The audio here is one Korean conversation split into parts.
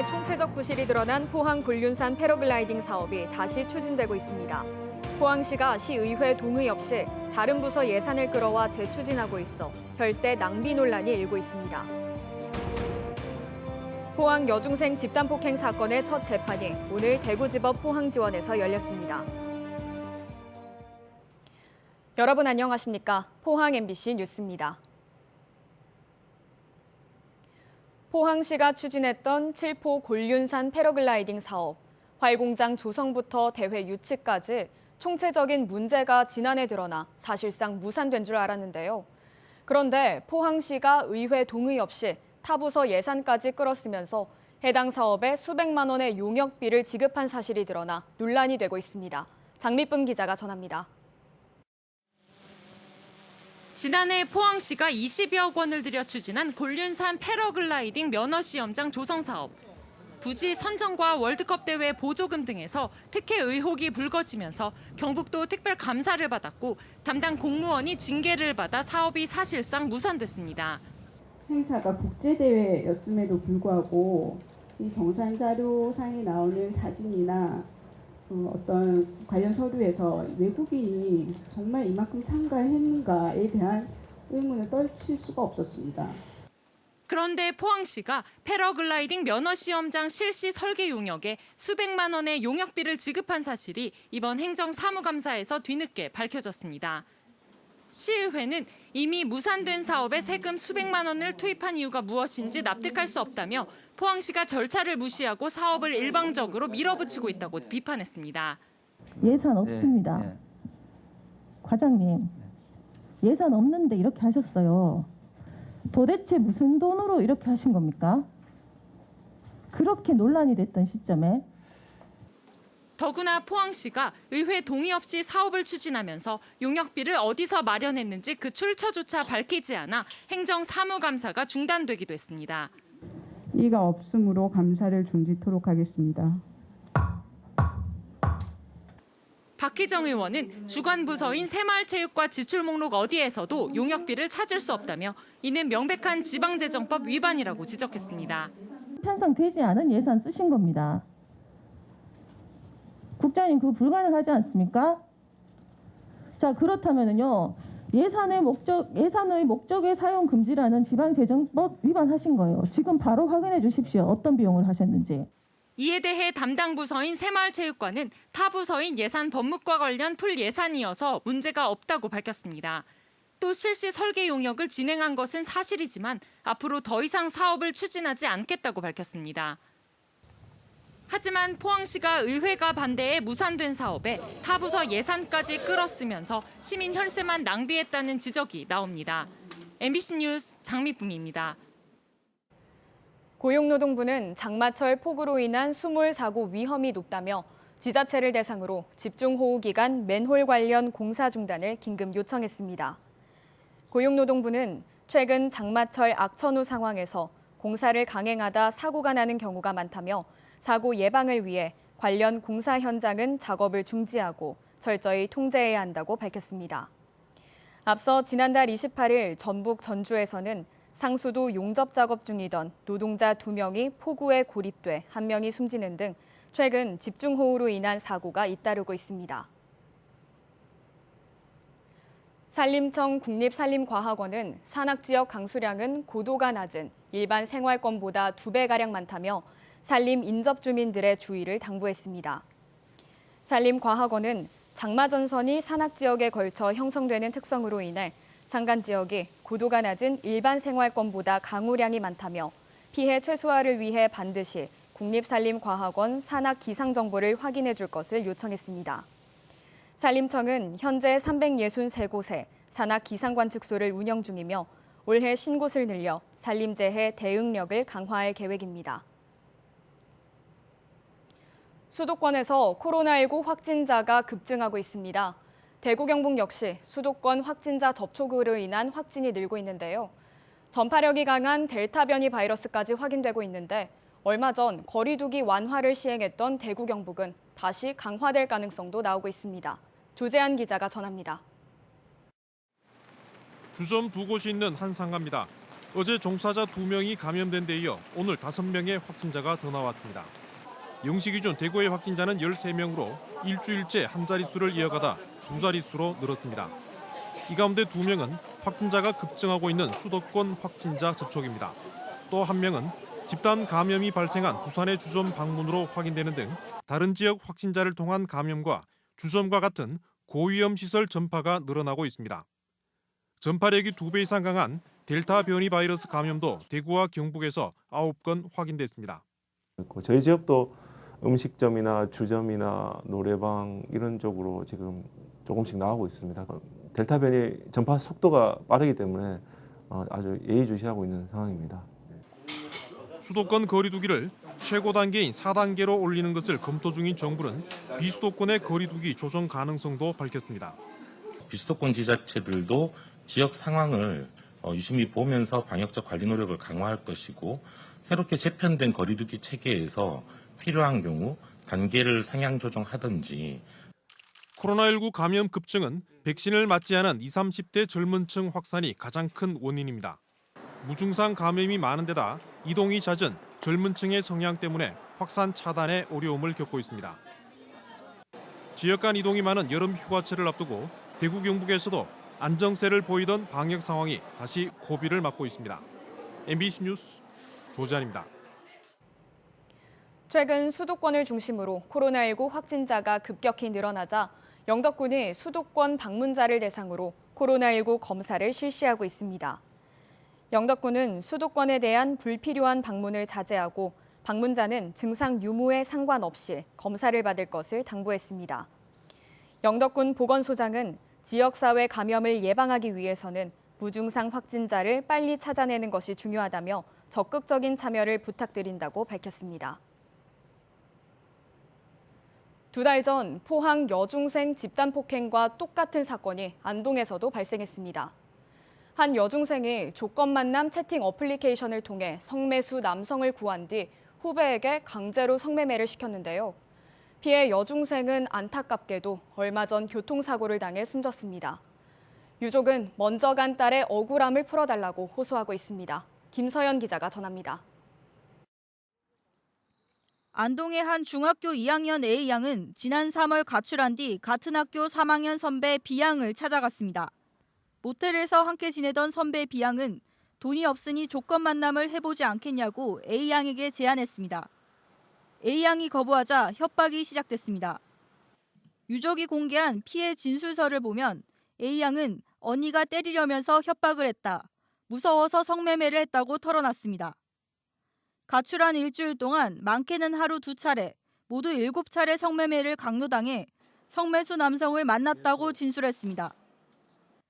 총체적 부실이 드러난 포항 곤륜산 패러글라이딩 사업이 다시 추진되고 있습니다. 포항시가 시의회 동의 없이 다른 부서 예산을 끌어와 재추진하고 있어 혈세 낭비 논란이 일고 있습니다. 포항 여중생 집단폭행 사건의 첫 재판이 오늘 대구지법 포항지원에서 열렸습니다. 여러분 안녕하십니까? 포항 MBC 뉴스입니다. 포항시가 추진했던 칠포 곤륜산 패러글라이딩 사업, 활공장 조성부터 대회 유치까지 총체적인 문제가 지난해 드러나 사실상 무산된 줄 알았는데요. 그런데 포항시가 의회 동의 없이 타부서 예산까지 끌었으면서 해당 사업에 수백만 원의 용역비를 지급한 사실이 드러나 논란이 되고 있습니다. 장미쁨 기자가 전합니다. 지난해 포항시가 20여억 원을 들여 추진한 곤륜산 패러글라이딩 면허시험장 조성 사업. 부지 선정과 월드컵 대회 보조금 등에서 특혜 의혹이 불거지면서 경북도 특별 감사를 받았고 담당 공무원이 징계를 받아 사업이 사실상 무산됐습니다. 행사가 국제대회였음에도 불구하고 이 정산 자료상에 나오는 사진이나 어떤 관련 서류에서 외국인이 정말 이만큼 참가했는가에 대한 의문을 떨칠 수가 없었습니다. 그런데 포항시가 패러글라이딩 면허시험장 실시 설계 용역에 수백만 원의 용역비를 지급한 사실이 이번 행정사무감사에서 뒤늦게 밝혀졌습니다. 시의회는 이미 무산된 사업에 세금 수백만 원을 투입한 이유가 무엇인지 납득할 수 없다며 포항시가 절차를 무시하고 사업을 일방적으로 밀어붙이고 있다고 비판했습니다. 예산 없습니다. 네, 네. 과장님, 예산 없는데 이렇게 하셨어요. 도대체 무슨 돈으로 이렇게 하신 겁니까? 그렇게 논란이 됐던 시점에. 더구나 포항시가 의회 동의 없이 사업을 추진하면서 용역비를 어디서 마련했는지 그 출처조차 밝히지 않아 행정사무감사가 중단되기도 했습니다. 이가 없으므로 감사를 중지토록 하겠습니다. 박희정 의원은 주관부서인 새마을체육과 지출목록 어디에서도 용역비를 찾을 수 없다며 이는 명백한 지방재정법 위반이라고 지적했습니다. 편성되지 않은 예산 쓰신 겁니다. 국장님 그거 불가능하지 않습니까? 자 그렇다면은요 예산의 목적의 사용 금지라는 지방재정법 위반하신 거예요. 지금 바로 확인해 주십시오. 어떤 비용을 하셨는지. 이에 대해 담당 부서인 새마을체육관은 타 부서인 예산법무과 관련 풀 예산이어서 문제가 없다고 밝혔습니다. 또 실시 설계 용역을 진행한 것은 사실이지만 앞으로 더 이상 사업을 추진하지 않겠다고 밝혔습니다. 하지만 포항시가 의회가 반대해 무산된 사업에 타 부서 예산까지 끌었으면서 시민 혈세만 낭비했다는 지적이 나옵니다. MBC 뉴스 장미쁨입니다. 고용노동부는 장마철 폭우로 인한 수몰 사고 위험이 높다며 지자체를 대상으로 집중호우 기간 맨홀 관련 공사 중단을 긴급 요청했습니다. 고용노동부는 최근 장마철 악천후 상황에서 공사를 강행하다 사고가 나는 경우가 많다며 사고 예방을 위해 관련 공사 현장은 작업을 중지하고 철저히 통제해야 한다고 밝혔습니다. 앞서 지난달 28일 전북 전주에서는 상수도 용접 작업 중이던 노동자 2명이 폭우에 고립돼 1명이 숨지는 등 최근 집중호우로 인한 사고가 잇따르고 있습니다. 산림청 국립산림과학원은 산악지역 강수량은 고도가 낮은 일반 생활권보다 2배가량 많다며 산림 인접 주민들의 주의를 당부했습니다. 산림과학원은 장마전선이 산악지역에 걸쳐 형성되는 특성으로 인해 산간 지역이 고도가 낮은 일반 생활권보다 강우량이 많다며 피해 최소화를 위해 반드시 국립산림과학원 산악 기상 정보를 확인해 줄 것을 요청했습니다. 산림청은 현재 363곳에 산악 기상 관측소를 운영 중이며 올해 50곳을 늘려 산림재해 대응력을 강화할 계획입니다. 수도권에서 코로나19 확진자가 급증하고 있습니다. 대구, 경북 역시 수도권 확진자 접촉으로 인한 확진이 늘고 있는데요. 전파력이 강한 델타 변이 바이러스까지 확인되고 있는데 얼마 전 거리두기 완화를 시행했던 대구, 경북은 다시 강화될 가능성도 나오고 있습니다. 조재한 기자가 전합니다. 주점 두 곳이 있는 한 상가입니다. 어제 종사자 2명이 감염된 데 이어 오늘 5명의 확진자가 더 나왔습니다. 0시 기준 대구의 확진자는 13명으로 일주일째 한 자릿수를 이어가다 2자릿수로 늘었습니다. 이 가운데 2명은 확진자가 급증하고 있는 수도권 확진자 접촉입니다. 또 1명은 집단 감염이 발생한 부산의 주점 방문으로 확인되는 등 다른 지역 확진자를 통한 감염과 주점과 같은 고위험 시설 전파가 늘어나고 있습니다. 전파력이 2배 이상 강한 델타 변이 바이러스 감염도 대구와 경북에서 9건 확인됐습니다. 저희 지역도 음식점이나 주점이나 노래방 이런 쪽으로 지금 조금씩 나오고 있습니다. 델타 변이 전파 속도가 빠르기 때문에 아주 예의주시하고 있는 상황입니다. 수도권 거리두기를 최고 단계인 4단계로 올리는 것을 검토 중인 정부는 비수도권의 거리두기 조정 가능성도 밝혔습니다. 비수도권 지자체들도 지역 상황을 유심히 보면서 방역적 관리 노력을 강화할 것이고 새롭게 재편된 거리두기 체계에서 필요한 경우 단계를 상향 조정하든지. 코로나19 감염 급증은 백신을 맞지 않은 20, 30대 젊은 층 확산이 가장 큰 원인입니다. 무증상 감염이 많은 데다 이동이 잦은 젊은 층의 성향 때문에 확산 차단에 어려움을 겪고 있습니다. 지역 간 이동이 많은 여름 휴가철을 앞두고 대구 경북에서도 안정세를 보이던 방역 상황이 다시 고비를 맞고 있습니다. MBC 뉴스 조지환입니다. 최근 수도권을 중심으로 코로나19 확진자가 급격히 늘어나자 영덕군이 수도권 방문자를 대상으로 코로나19 검사를 실시하고 있습니다. 영덕군은 수도권에 대한 불필요한 방문을 자제하고 방문자는 증상 유무에 상관없이 검사를 받을 것을 당부했습니다. 영덕군 보건소장은 지역사회 감염을 예방하기 위해서는 무증상 확진자를 빨리 찾아내는 것이 중요하다며 적극적인 참여를 부탁드린다고 밝혔습니다. 2달 전 포항 여중생 집단 폭행과 똑같은 사건이 안동에서도 발생했습니다. 한 여중생이 조건 만남 채팅 어플리케이션을 통해 성매수 남성을 구한 뒤 후배에게 강제로 성매매를 시켰는데요. 피해 여중생은 안타깝게도 얼마 전 교통사고를 당해 숨졌습니다. 유족은 먼저 간 딸의 억울함을 풀어달라고 호소하고 있습니다. 김서연 기자가 전합니다. 안동의 한 중학교 2학년 A양은 지난 3월 가출한 뒤 같은 학교 3학년 선배 B양을 찾아갔습니다. 모텔에서 함께 지내던 선배 B양은 돈이 없으니 조건 만남을 해보지 않겠냐고 A양에게 제안했습니다. A양이 거부하자 협박이 시작됐습니다. 유족이 공개한 피해 진술서를 보면 A양은 언니가 때리려면서 협박을 했다. 무서워서 성매매를 했다고 털어놨습니다. 가출한 일주일 동안 많게는 하루 2차례, 모두 7차례 성매매를 강요당해 성매수 남성을 만났다고 진술했습니다.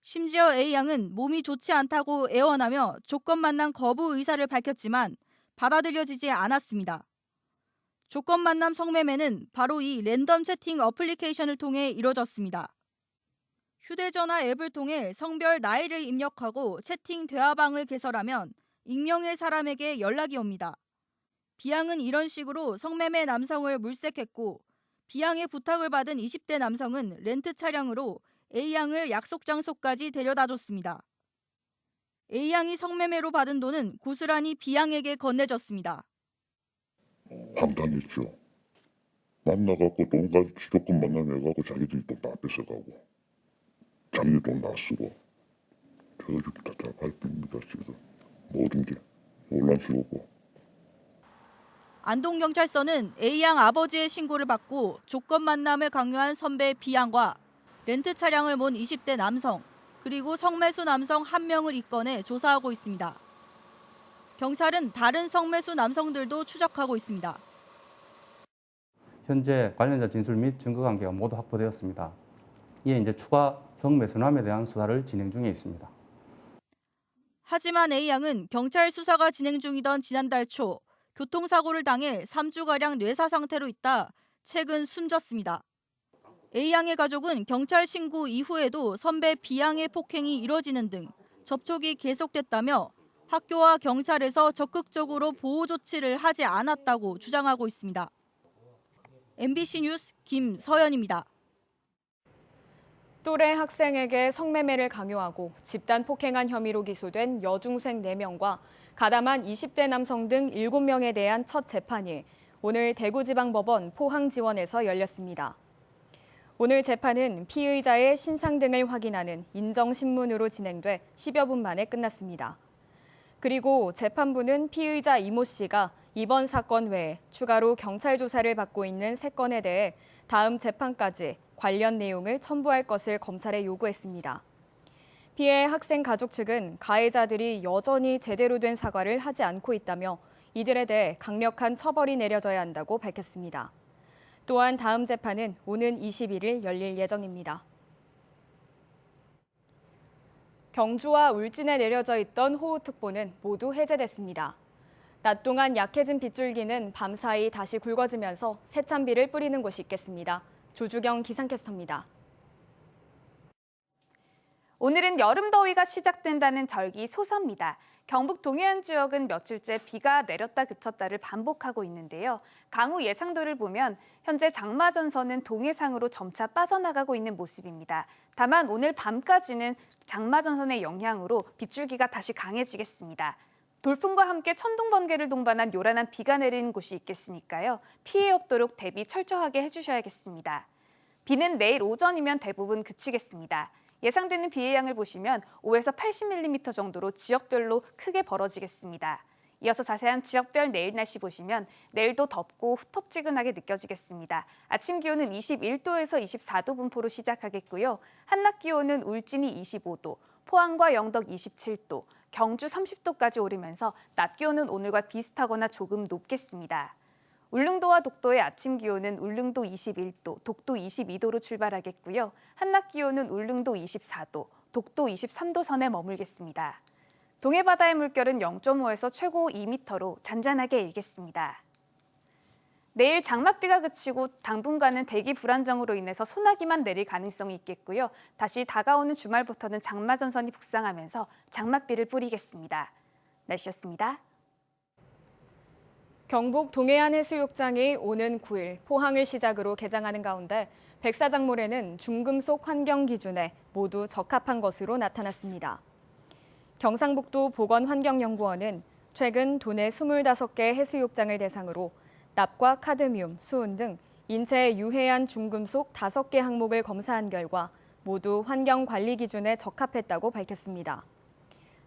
심지어 A양은 몸이 좋지 않다고 애원하며 조건 만남 거부 의사를 밝혔지만 받아들여지지 않았습니다. 조건 만남 성매매는 바로 이 랜덤 채팅 어플리케이션을 통해 이뤄졌습니다. 휴대전화 앱을 통해 성별 나이를 입력하고 채팅 대화방을 개설하면 익명의 사람에게 연락이 옵니다. B양은 이런 식으로 성매매 남성을 물색했고 B양의 부탁을 받은 20대 남성은 렌트 차량으로 A양을 약속 장소까지 데려다줬습니다. A양이 성매매로 받은 돈은 고스란히 B양에게 건네졌습니다. 황당했죠. 만나갖고 돈 가지고 조건 만나내갖고 자기들이 돈 다 뺏어가고 자기들 돈 다 쓰고 제가 지금 답답할 뿐입니다. 지금 모든 게 혼란스럽고. 안동경찰서는 A양 아버지의 신고를 받고 조건 만남을 강요한 선배 B양과 렌트 차량을 몬 20대 남성 그리고 성매수 남성 1명을 입건해 조사하고 있습니다. 경찰은 다른 성매수 남성들도 추적하고 있습니다. 현재 관련자 진술 및 증거관계가 모두 확보되었습니다. 이에 이제 추가 성매수남에 대한 수사를 진행 중에 있습니다. 하지만 A양은 경찰 수사가 진행 중이던 지난달 초 교통사고를 당해 3주가량 뇌사 상태로 있다 최근 숨졌습니다. A양의 가족은 경찰 신고 이후에도 선배 B양의 폭행이 이뤄지는 등 접촉이 계속됐다며 학교와 경찰에서 적극적으로 보호 조치를 하지 않았다고 주장하고 있습니다. MBC 뉴스 김서연입니다. 또래 학생에게 성매매를 강요하고 집단 폭행한 혐의로 기소된 여중생 4명과 가담한 20대 남성 등 7명에 대한 첫 재판이 오늘 대구지방법원 포항지원에서 열렸습니다. 오늘 재판은 피의자의 신상 등을 확인하는 인정신문으로 진행돼 10여 분 만에 끝났습니다. 그리고 재판부는 피의자 이모 씨가 이번 사건 외에 추가로 경찰 조사를 받고 있는 3건에 대해 다음 재판까지 관련 내용을 첨부할 것을 검찰에 요구했습니다. 피해 학생 가족 측은 가해자들이 여전히 제대로 된 사과를 하지 않고 있다며 이들에 대해 강력한 처벌이 내려져야 한다고 밝혔습니다. 또한 다음 재판은 오는 21일 열릴 예정입니다. 경주와 울진에 내려져 있던 호우특보는 모두 해제됐습니다. 낮 동안 약해진 빗줄기는 밤사이 다시 굵어지면서 세찬비를 뿌리는 곳이 있겠습니다. 조주경 기상캐스터입니다. 오늘은 여름 더위가 시작된다는 절기 소서입니다. 경북 동해안 지역은 며칠째 비가 내렸다 그쳤다를 반복하고 있는데요. 강우 예상도를 보면 현재 장마전선은 동해상으로 점차 빠져나가고 있는 모습입니다. 다만 오늘 밤까지는 장마전선의 영향으로 빗줄기가 다시 강해지겠습니다. 돌풍과 함께 천둥, 번개를 동반한 요란한 비가 내리는 곳이 있겠으니까요. 피해 없도록 대비 철저하게 해주셔야겠습니다. 비는 내일 오전이면 대부분 그치겠습니다. 예상되는 비의 양을 보시면 5에서 80mm 정도로 지역별로 크게 벌어지겠습니다. 이어서 자세한 지역별 내일 날씨 보시면 내일도 덥고 후텁지근하게 느껴지겠습니다. 아침 기온은 21도에서 24도 분포로 시작하겠고요. 한낮 기온은 울진이 25도, 포항과 영덕 27도, 경주 30도까지 오르면서 낮 기온은 오늘과 비슷하거나 조금 높겠습니다. 울릉도와 독도의 아침 기온은 울릉도 21도, 독도 22도로 출발하겠고요. 한낮 기온은 울릉도 24도, 독도 23도 선에 머물겠습니다. 동해바다의 물결은 0.5에서 최고 2m로 잔잔하게 일겠습니다. 내일 장맛비가 그치고 당분간은 대기 불안정으로 인해서 소나기만 내릴 가능성이 있겠고요. 다시 다가오는 주말부터는 장마전선이 북상하면서 장맛비를 뿌리겠습니다. 날씨였습니다. 경북 동해안 해수욕장이 오는 9일 포항을 시작으로 개장하는 가운데 백사장몰에는 중금속 환경 기준에 모두 적합한 것으로 나타났습니다. 경상북도 보건환경연구원은 최근 도내 25개 해수욕장을 대상으로 납과 카드뮴, 수은 등 인체에 유해한 중금속 5개 항목을 검사한 결과 모두 환경관리 기준에 적합했다고 밝혔습니다.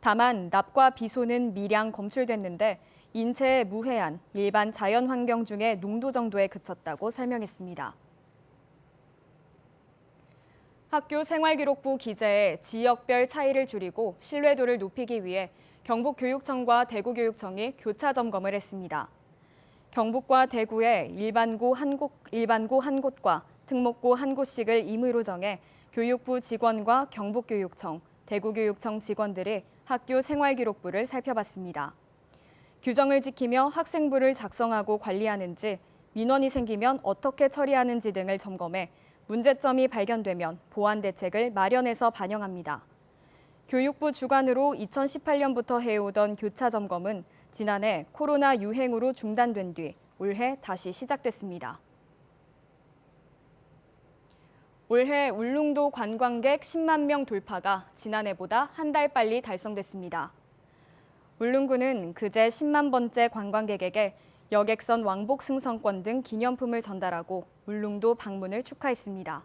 다만 납과 비소는 미량 검출됐는데 인체에 무해한 일반 자연 환경 중의 농도 정도에 그쳤다고 설명했습니다. 학교 생활기록부 기재에 지역별 차이를 줄이고 신뢰도를 높이기 위해 경북교육청과 대구교육청이 교차 점검을 했습니다. 경북과 대구에 일반고 한 곳과 특목고 한 곳씩을 임의로 정해 교육부 직원과 경북교육청, 대구교육청 직원들이 학교 생활기록부를 살펴봤습니다. 규정을 지키며 학생부를 작성하고 관리하는지, 민원이 생기면 어떻게 처리하는지 등을 점검해 문제점이 발견되면 보완 대책을 마련해서 반영합니다. 교육부 주관으로 2018년부터 해오던 교차 점검은 지난해 코로나 유행으로 중단된 뒤 올해 다시 시작됐습니다. 올해 울릉도 관광객 10만 명 돌파가 지난해보다 한 달 빨리 달성됐습니다. 울릉구는 그제 10만 번째 관광객에게 여객선 왕복 승선권 등 기념품을 전달하고 울릉도 방문을 축하했습니다.